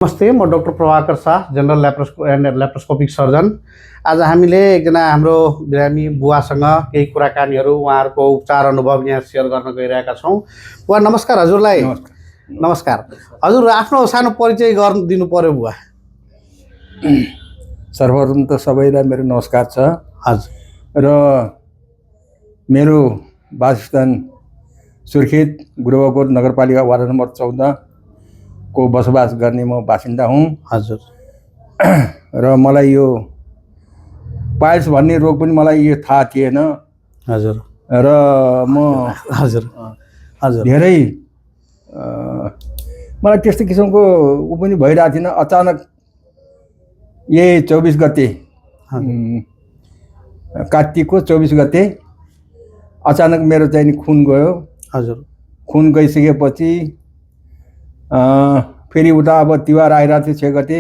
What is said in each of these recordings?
नमस्ते, म doctor Prabhakar Shah, general laparoscopic surgeon. आज हामीले एकजना हाम्रो बिरामी बुवासँग केही कुराकानीहरू उहाँहरूको उपचार अनुभव यहाँ सेयर गर्न गइरहेका छौँ। बुवा नमस्कार। हजुरलाई नमस्कार। हजुर आफ्नो सानो परिचय गर्न दिनु पर्यो बुवा। सर्वप्रथम त सबैलाई मेरो नमस्कार छ। हजुर। र मेरो वासस्थान सुर्खेत गुरुवाकोट नगरपालिका वार्ड नम्बर 14 को बसोबास गर्ने म बासिन्दा हुँ। हजुर। र मलाई यो पाइल्स भन्ने रोग पनि मलाई यो थाहा थिएन। हजुर। र म हजुर हजुर धेरै मलाई त्यस्तो किसिमको ऊ पनि भइरहेको थिएन। अचानक यही 24 गते कार्तिकको 24 गते अचानक मेरो चाहिँ खुन गयो। हजुर। खुन गइसकेपछि फेरि उता अब तिहार आइरहेको थियो 6 गते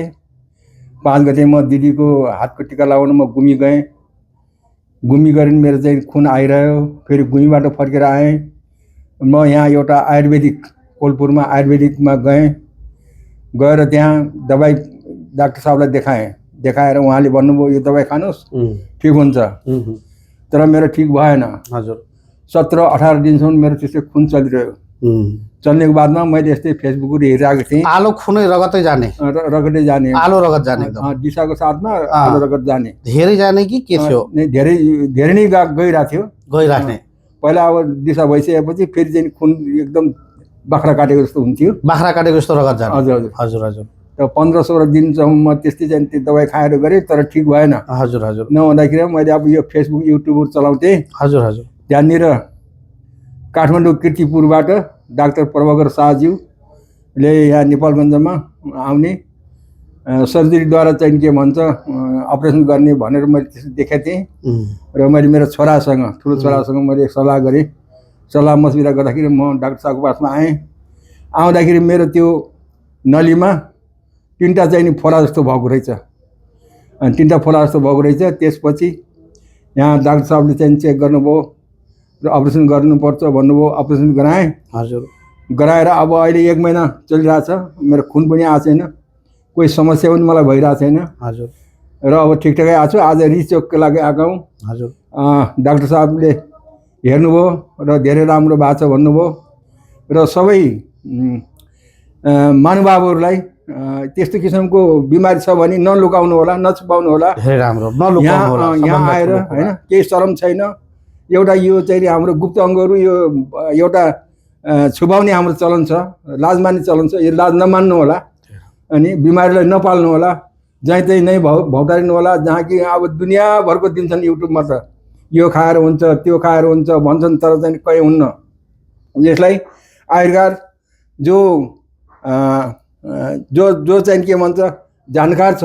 5 गते म दिदीको हातको टिका लगाउन म गुमी गएँ। गुमी गरेर मेरो चाहिँ खुन आइरह्यो। फेरि गुमीबाट फर्केर आएँ। म यहाँ एउटा आयुर्वेदिक कोलपुरमा आयुर्वेदिकमा गएर त्यहाँ दबाई डाक्टर साहबलाई देखाएर उहाँले भन्नुभयो यो दबाई खानुहोस् ठिक हुन्छ। तर मेरो ठिक भएन। हजुर। 17-18 दिनसम्म मेरो त्यस्तै खुन चलिरह्यो। चल्नेको बादमा मैले यस्तै फेसबुकहरू हेरिरहेको थिएँ। आलो खुनै रगतै जाने, रगतै जाने, आलो रगत जाने, दिशाको साथमा आलो रगत जाने। धेरै जाने कि के थियो? धेरै नै गइरहेको थियो। गइराख्ने पहिला अब दिशा भइसकेपछि फेरि चाहिँ खुन एकदम बाख्रा काटेको जस्तो हुन्थ्यो। बाख्रा काटेको जस्तो रगत जाने। हजुर हजुर हजुर हजुर। र 15-16 दिनसम्म म त्यस्तै चाहिँ त्यो दबाई खाएर गरेँ तर ठिक भएन। हजुर हजुर। नहुँदाखेरि मैले अब यो फेसबुक युट्युबहरू चलाउँथेँ। हजुर हजुर। त्यहाँनिर काठमाडौँ कीर्तिपुरबाट डाक्टर प्रभाकर शाहज्यूले यहाँ नेपालगञ्जमा आउने सर्जरीद्वारा चाहिँ के भन्छ अपरेसन गर्ने भनेर मैले त्यस्तो देखेको थिएँ। र मैले मेरो छोरासँग ठुलो छोरासँग मैले सल्लाह गरेँ। सल्लाह मसविरा गर्दाखेरि म डाक्टर साहबको पासमा आएँ। आउँदाखेरि मेरो त्यो नलीमा 3टा चाहिँ फोला जस्तो भएको रहेछ। अनि 3टा फोला जस्तो भएको रहेछ। त्यसपछि यहाँ डाक्टर साहबले चाहिँ चेक गर्नुभयो र अपरेसन गर्नुपर्छ भन्नुभयो। अपरेसन गराएँ। हजुर। गराएर अब अहिले 1 महिना चलिरहेछ। मेरो खुन पनि आएको छैन, कोही समस्या पनि मलाई भइरहेको छैन। हजुर। र अब ठिकठाकै आएको छु। आज रिचेकको लागि आएको हौँ। हजुर। डाक्टर साहबले हेर्नुभयो र धेरै राम्रो भएको छ भन्नुभयो। र सबै महानुभावहरूलाई त्यस्तो किसिमको बिमारी छ भने नलुकाउनु होला, नछुपाउनु होला। धेरै राम्रो, नलुकाउनु होला। यहाँ आएर हैन केही शरम छैन। एउटा यो चाहिँ हाम्रो गुप्त अङ्गहरू यो एउटा छुपाउने हाम्रो चलन छ, लाज मान्ने चलन छ। यो लाज नमान्नु होला। अनि बिमारीलाई नपाल्नु होला, जहीँ तहीँ नै भौतारिनु होला। जहाँ कि अब दुनियाँभरको दिन्छन् युट्युबमा त यो खाएर हुन्छ त्यो खाएर हुन्छ भन्छन्, तर चाहिँ कहीँ हुन्न। यसलाई आखिरकार जो चाहिँ के भन्छ जानकार छ,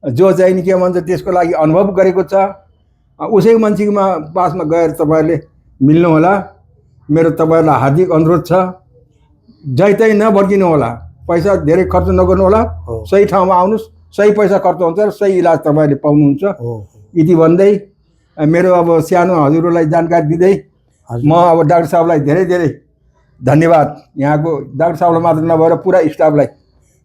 जो चाहिँ के भन्छ त्यसको लागि अनुभव गरेको छ, उसै मान्छेमा पासमा गएर तपाईँहरूले मिल्नु होला। मेरो तपाईँहरूलाई हार्दिक अनुरोध छ। जहीँ तहीँ नभड्किनु होला, पैसा धेरै खर्च नगर्नु होला। सही ठाउँमा आउनुहोस्, सही पैसा खर्च हुन्छ र सही इलाज तपाईँहरूले पाउनुहुन्छ। यति भन्दै मेरो अब सानो हजुरहरूलाई जानकारी दिँदै म अब डाक्टर साहबलाई धेरै धेरै धन्यवाद। यहाँको डाक्टर साहबलाई मात्र नभएर पुरा स्टाफलाई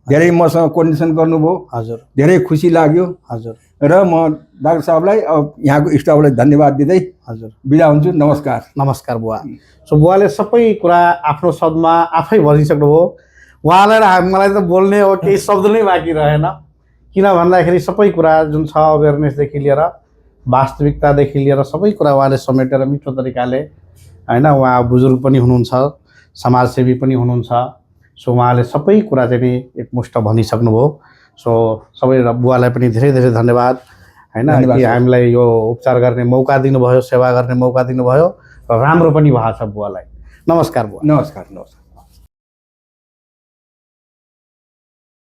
धेरै मसँग कोर्डिनेसन गर्नुभयो। हजुर। धेरै खुसी लाग्यो। हजुर। र म डाक्टर साहबलाई अब यहाँको स्टाफलाई धन्यवाद दिँदै हजुर बिदा हुन्छु। नमस्कार। नमस्कार बुवा। सो बुवाले सबै कुरा आफ्नो शब्दमा आफै भनिसक्नुभयो। उहाँलाई र मलाई त बोल्ने हो केही शब्द नै बाँकी रहेन। किन भन्दाखेरि सबै कुरा जुन छ अवेरनेसदेखि लिएर वास्तविकतादेखि लिएर सबै कुरा उहाँले समेटेर मिठो तरिकाले होइन, उहाँ बुजुर्ग पनि हुनुहुन्छ, समाजसेवी पनि हुनुहुन्छ। सो उहाँले सबै कुरा चाहिँ नि एकमुष्ट भनिसक्नुभयो। सो सबै बुवालाई पनि धेरै धेरै धन्यवाद होइन कि हामीलाई यो उपचार गर्ने मौका दिनुभयो, सेवा गर्ने मौका दिनुभयो र राम्रो पनि भएको छ बुवालाई। नमस्कार बुवा। नमस्कार।